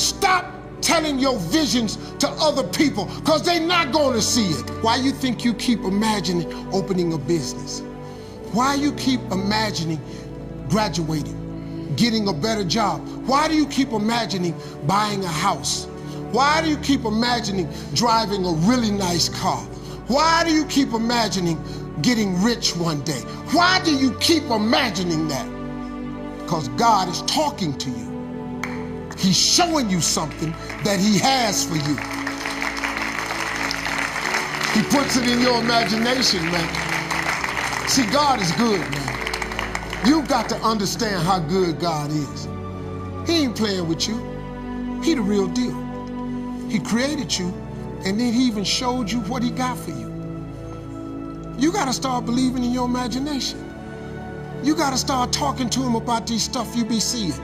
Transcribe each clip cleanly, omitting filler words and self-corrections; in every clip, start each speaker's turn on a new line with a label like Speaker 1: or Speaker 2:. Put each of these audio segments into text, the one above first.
Speaker 1: Stop telling your visions to other people because they're not going to see it. Why you think you keep imagining opening a business? Why you keep imagining graduating, getting a better job? Why do you keep imagining buying a house? Why do you keep imagining driving a really nice car? Why do you keep imagining getting rich one day? Why do you keep imagining that? Because God is talking to you. He's showing you something that he has for you. He puts it in your imagination, man. See, God is good, man. You've got to understand how good God is. He ain't playing with you. He the real deal. He created you, and then he even showed you what he got for you. You got to start believing in your imagination. You got to start talking to him about these stuff you be seeing.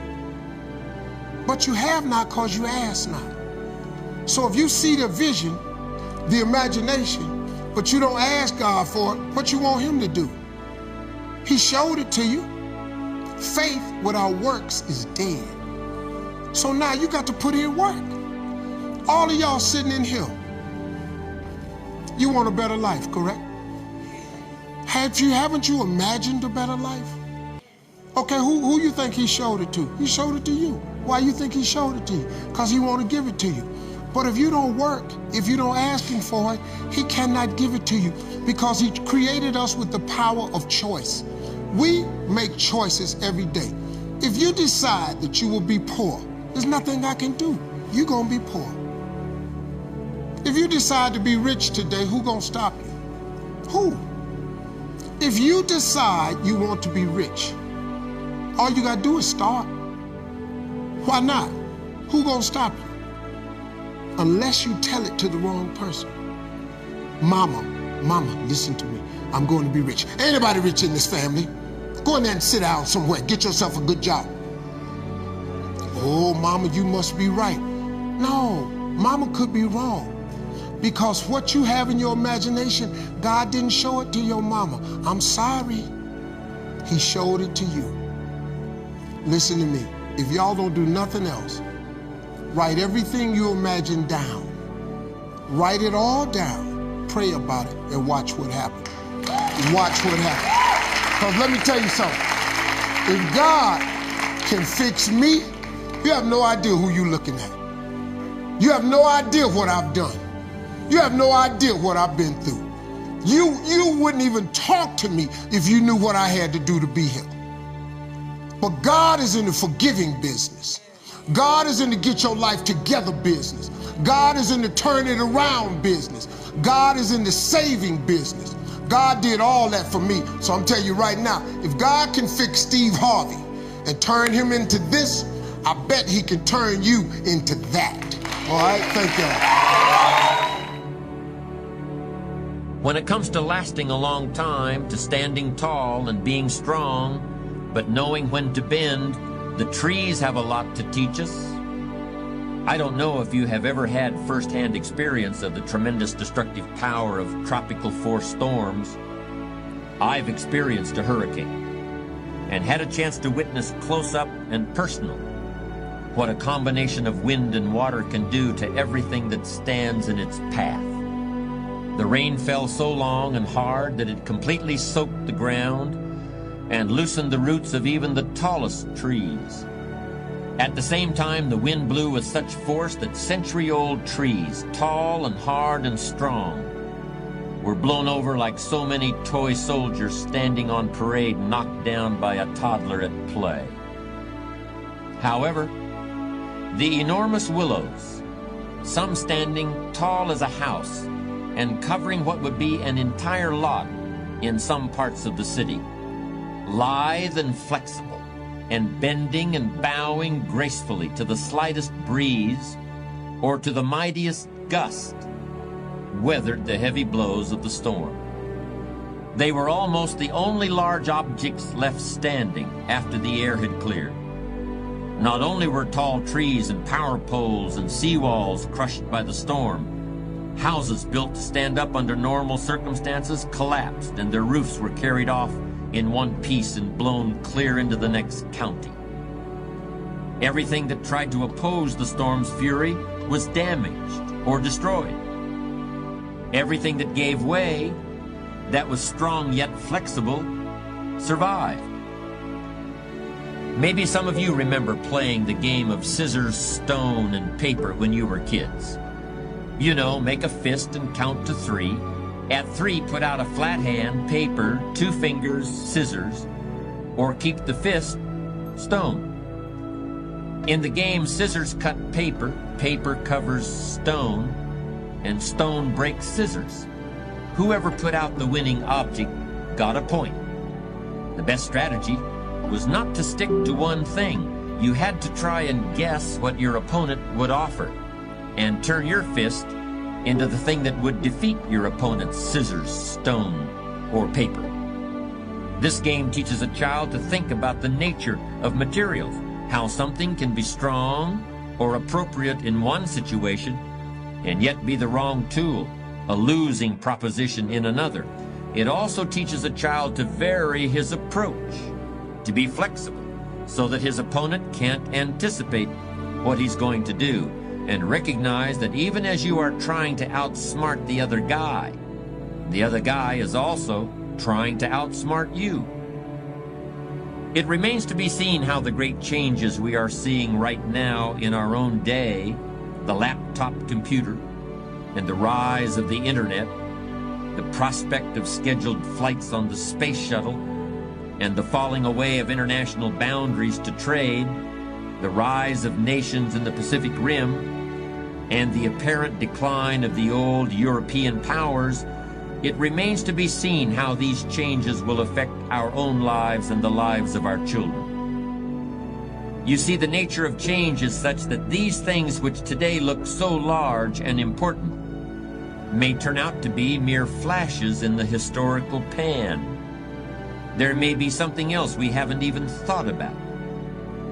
Speaker 1: But you have not because you ask not. So if you see the vision, the imagination, but you don't ask God for it, what you want him to do? He showed it to you. Faith without works is dead. So now you got to put in work. All of y'all sitting in here, you want a better life, correct? Haven't you imagined a better life? Okay, who you think he showed it to? He showed it to you. Why you think he showed it to you? Because he want to give it to you. But if you don't work, if you don't ask him for it, he cannot give it to you because he created us with the power of choice. We make choices every day. If you decide that you will be poor, there's nothing I can do. You're going to be poor. If you decide to be rich today, who going to stop you? Who? If you decide you want to be rich, all you got to do is start. Why not? Who gonna stop you? Unless you tell it to the wrong person. Mama, listen to me. I'm going to be rich. Ain't anybody rich in this family. Go in there and sit down somewhere. Get yourself a good job. Oh, mama, you must be right. No, mama could be wrong. Because what you have in your imagination, God didn't show it to your mama. I'm sorry. He showed it to you. Listen to me. If y'all don't do nothing else, write everything you imagine down. Write it all down. Pray about it and watch what happens. Watch what happens. Because let me tell you something. If God can fix me, you have no idea who you're looking at. You have no idea what I've done. You have no idea what I've been through. You wouldn't even talk to me if you knew what I had to do to be here. But God is in the forgiving business. God is in the get your life together business. God is in the turn it around business. God is in the saving business. God did all that for me. So I'm telling you right now, if God can fix Steve Harvey and turn him into this, I bet he can turn you into that. All right, thank you.
Speaker 2: When it comes to lasting a long time, to standing tall and being strong, but knowing when to bend, the trees have a lot to teach us. I don't know if you have ever had first-hand experience of the tremendous destructive power of tropical force storms. I've experienced a hurricane and had a chance to witness close up and personal what a combination of wind and water can do to everything that stands in its path. The rain fell so long and hard that it completely soaked the ground and loosened the roots of even the tallest trees. At the same time, the wind blew with such force that century-old trees, tall and hard and strong, were blown over like so many toy soldiers standing on parade knocked down by a toddler at play. However, the enormous willows, some standing tall as a house and covering what would be an entire lot in some parts of the city, lithe and flexible, and bending and bowing gracefully to the slightest breeze or to the mightiest gust, weathered the heavy blows of the storm. They were almost the only large objects left standing after the air had cleared. Not only were tall trees and power poles and seawalls crushed by the storm, houses built to stand up under normal circumstances collapsed and their roofs were carried off in one piece and blown clear into the next county. Everything that tried to oppose the storm's fury was damaged or destroyed. Everything that gave way, that was strong yet flexible, survived. Maybe some of you remember playing the game of scissors, stone, and paper when you were kids. You know, make a fist and count to 3. At 3, put out a flat hand, paper, 2 fingers, scissors, or keep the fist, stone. In the game, scissors cut paper, paper covers stone, and stone breaks scissors. Whoever put out the winning object got a point. The best strategy was not to stick to one thing. You had to try and guess what your opponent would offer, and turn your fist into the thing that would defeat your opponent's scissors, stone, or paper. This game teaches a child to think about the nature of materials, how something can be strong or appropriate in one situation and yet be the wrong tool, a losing proposition in another. It also teaches a child to vary his approach, to be flexible, so that his opponent can't anticipate what he's going to do, and recognize that even as you are trying to outsmart the other guy is also trying to outsmart you. It remains to be seen how the great changes we are seeing right now in our own day, the laptop computer, and the rise of the internet, the prospect of scheduled flights on the space shuttle, and the falling away of international boundaries to trade, the rise of nations in the Pacific Rim, and the apparent decline of the old European powers, it remains to be seen how these changes will affect our own lives and the lives of our children. You see, the nature of change is such that these things which today look so large and important may turn out to be mere flashes in the historical pan. There may be something else we haven't even thought about.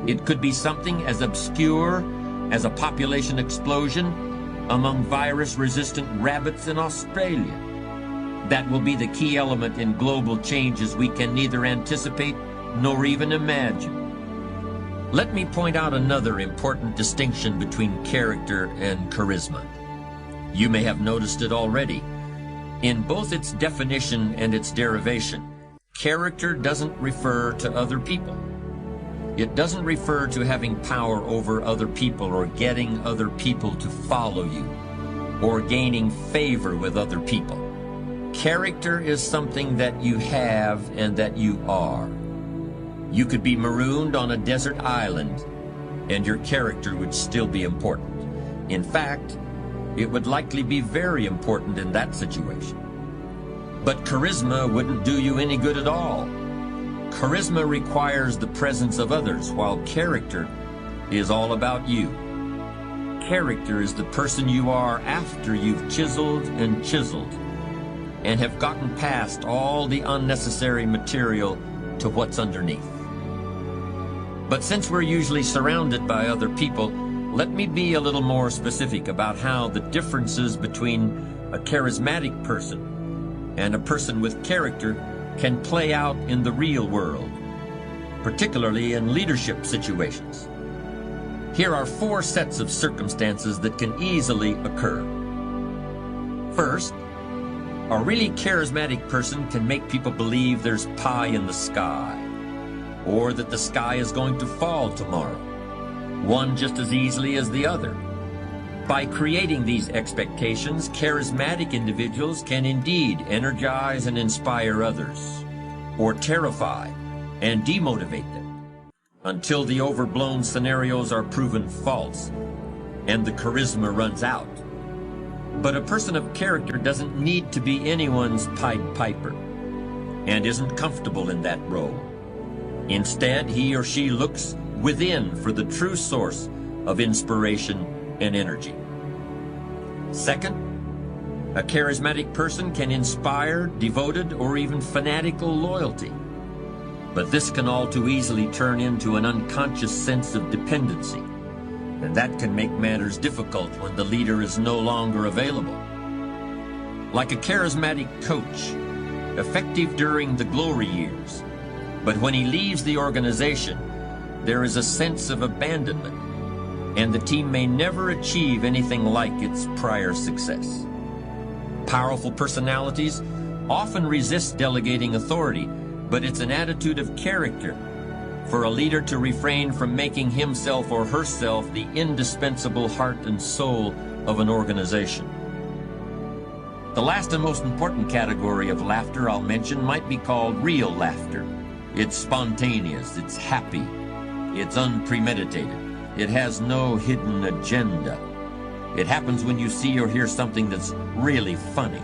Speaker 2: It could be something as obscure as a population explosion among virus-resistant rabbits in Australia. That will be the key element in global changes we can neither anticipate nor even imagine. Let me point out another important distinction between character and charisma. You may have noticed it already. In both its definition and its derivation, character doesn't refer to other people. It doesn't refer to having power over other people or getting other people to follow you or gaining favor with other people. Character is something that you have and that you are. You could be marooned on a desert island and your character would still be important. In fact, it would likely be very important in that situation. But charisma wouldn't do you any good at all. Charisma requires the presence of others, while character is all about you. Character is the person you are after you've chiseled and have gotten past all the unnecessary material to what's underneath. But since we're usually surrounded by other people, let me be a little more specific about how the differences between a charismatic person and a person with character can play out in the real world, particularly in leadership situations. Here are 4 sets of circumstances that can easily occur. First, a really charismatic person can make people believe there's pie in the sky, or that the sky is going to fall tomorrow, one just as easily as the other. By creating these expectations, charismatic individuals can indeed energize and inspire others, or terrify and demotivate them, until the overblown scenarios are proven false and the charisma runs out. But a person of character doesn't need to be anyone's Pied Piper and isn't comfortable in that role. Instead, he or she looks within for the true source of inspiration and energy. Second, a charismatic person can inspire devoted or even fanatical loyalty. But this can all too easily turn into an unconscious sense of dependency, and that can make matters difficult when the leader is no longer available. Like a charismatic coach, effective during the glory years, but when he leaves the organization, there is a sense of abandonment, and the team may never achieve anything like its prior success. Powerful personalities often resist delegating authority, but it's an attitude of character for a leader to refrain from making himself or herself the indispensable heart and soul of an organization. The last and most important category of laughter I'll mention might be called real laughter. It's spontaneous, it's happy, it's unpremeditated. It has no hidden agenda. It happens when you see or hear something that's really funny.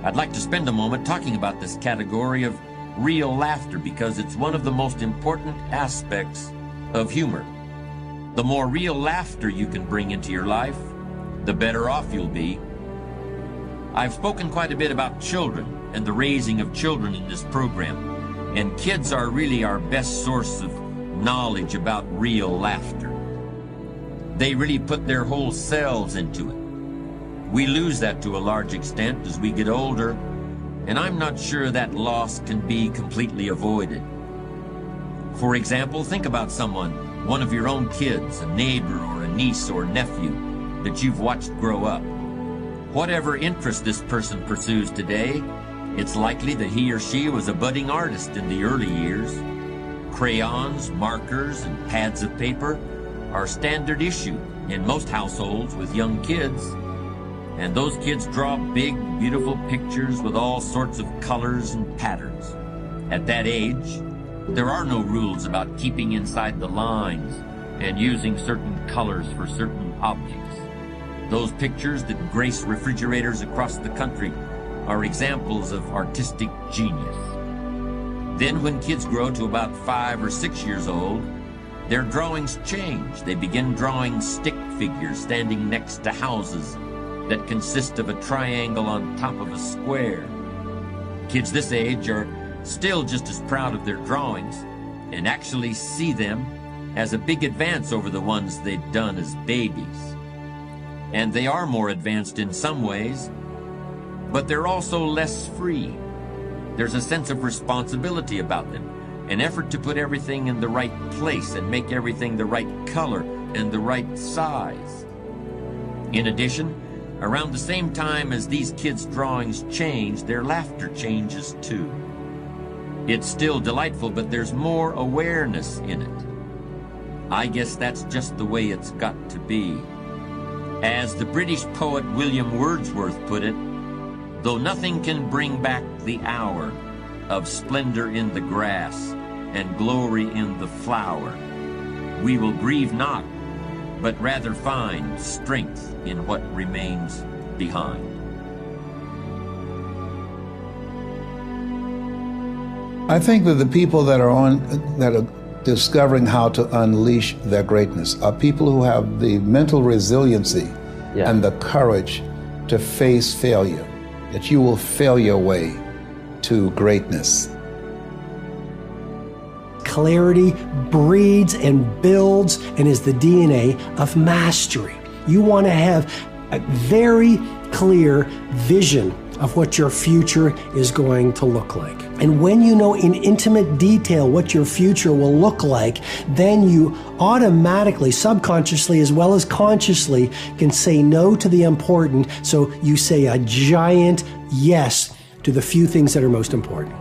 Speaker 2: I'd like to spend a moment talking about this category of real laughter because it's one of the most important aspects of humor. The more real laughter you can bring into your life, the better off you'll be. I've spoken quite a bit about children and the raising of children in this program, and kids are really our best source of knowledge about real laughter. They really put their whole selves into it. We lose that to a large extent as we get older, and I'm not sure that loss can be completely avoided. For example, think about someone, one of your own kids, a neighbor or a niece or nephew that you've watched grow up. Whatever interest this person pursues today, it's likely that he or she was a budding artist in the early years. Crayons, markers, and pads of paper are standard issue in most households with young kids. And those kids draw big, beautiful pictures with all sorts of colors and patterns. At that age, there are no rules about keeping inside the lines and using certain colors for certain objects. Those pictures that grace refrigerators across the country are examples of artistic genius. Then when kids grow to about 5 or 6 years old, their drawings change. They begin drawing stick figures standing next to houses that consist of a triangle on top of a square. Kids this age are still just as proud of their drawings and actually see them as a big advance over the ones they'd done as babies. And they are more advanced in some ways, but they're also less free. There's a sense of responsibility about them, an effort to put everything in the right place and make everything the right color and the right size. In addition, around the same time as these kids' drawings change, their laughter changes too. It's still delightful, but there's more awareness in it. I guess that's just the way it's got to be. As the British poet William Wordsworth put it, though nothing can bring back the hour of splendor in the grass and glory in the flower, we will grieve not, but rather find strength in what remains behind.
Speaker 3: I think that the people that are discovering how to unleash their greatness are people who have the mental resiliency and the courage to face failure, that you will fail your way to greatness.
Speaker 4: Clarity breeds and builds and is the DNA of mastery. You want to have a very clear vision of what your future is going to look like. And when you know in intimate detail what your future will look like, then you automatically, subconsciously as well as consciously, can say no to the important, so you say a giant yes to the few things that are most important.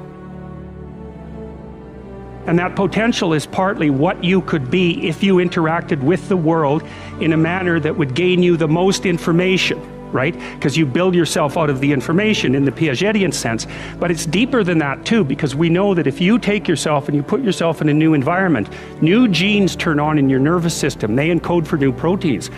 Speaker 5: And that potential is partly what you could be if you interacted with the world in a manner that would gain you the most information, right? Because you build yourself out of the information in the Piagetian sense. But it's deeper than that too, because we know that if you take yourself and you put yourself in a new environment, new genes turn on in your nervous system. They encode for new proteins.